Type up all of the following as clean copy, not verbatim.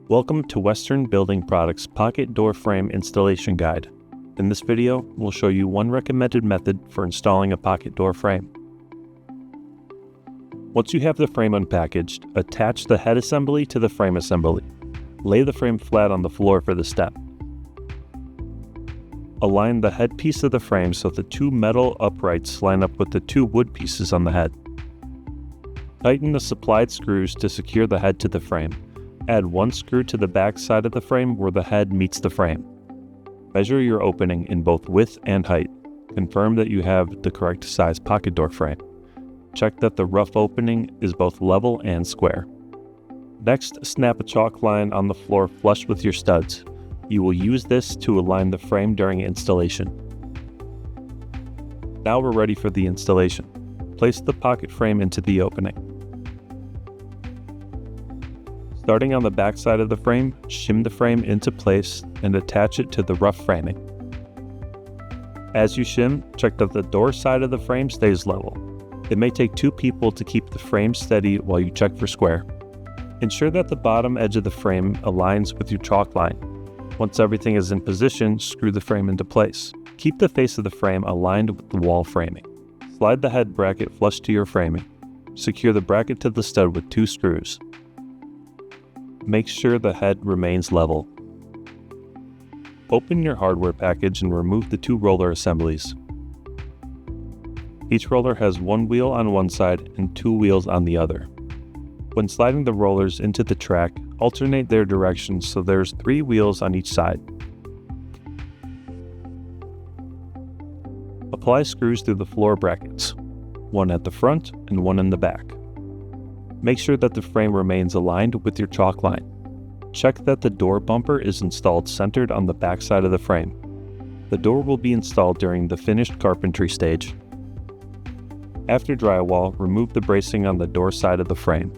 Welcome to Western Building Products Pocket Door Frame Installation Guide. In this video, we'll show you one recommended method for installing a pocket door frame. Once you have the frame unpackaged, attach the head assembly to the frame assembly. Lay the frame flat on the floor for the step. Align the head piece of the frame so the two metal uprights line up with the two wood pieces on the head. Tighten the supplied screws to secure the head to the frame. Add one screw to the back side of the frame where the head meets the frame. Measure your opening in both width and height. Confirm that you have the correct size pocket door frame. Check that the rough opening is both level and square. Next, snap a chalk line on the floor flush with your studs. You will use this to align the frame during installation. Now we're ready for the installation. Place the pocket frame into the opening. Starting on the back side of the frame, shim the frame into place and attach it to the rough framing. As you shim, check that the door side of the frame stays level. It may take two people to keep the frame steady while you check for square. Ensure that the bottom edge of the frame aligns with your chalk line. Once everything is in position, screw the frame into place. Keep the face of the frame aligned with the wall framing. Slide the head bracket flush to your framing. Secure the bracket to the stud with two screws. Make sure the head remains level. Open your hardware package and remove the two roller assemblies. Each roller has one wheel on one side and two wheels on the other. When sliding the rollers into the track, alternate their directions so there's 3 wheels on each side. Apply screws through the floor brackets, one at the front and one in the back. Make sure that the frame remains aligned with your chalk line. Check that the door bumper is installed centered on the back side of the frame. The door will be installed during the finished carpentry stage. After drywall, remove the bracing on the door side of the frame.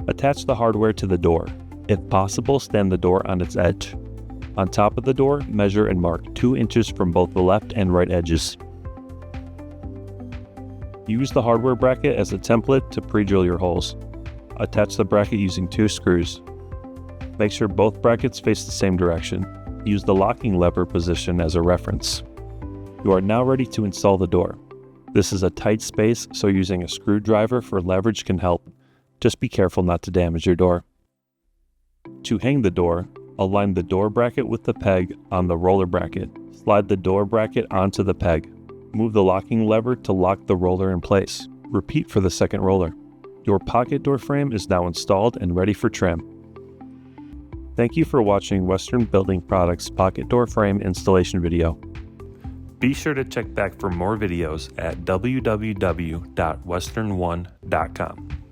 Attach the hardware to the door. If possible, stand the door on its edge. On top of the door, measure and mark 2 inches from both the left and right edges. Use the hardware bracket as a template to pre-drill your holes. Attach the bracket using 2 screws. Make sure both brackets face the same direction. Use the locking lever position as a reference. You are now ready to install the door. This is a tight space, so using a screwdriver for leverage can help. Just be careful not to damage your door. To hang the door, align the door bracket with the peg on the roller bracket. Slide the door bracket onto the peg. Move the locking lever to lock the roller in place. Repeat for the second roller. Your pocket door frame is now installed and ready for trim. Thank you for watching Western Building Products Pocket Door Frame Installation video. Be sure to check back for more videos at www.westernone.com.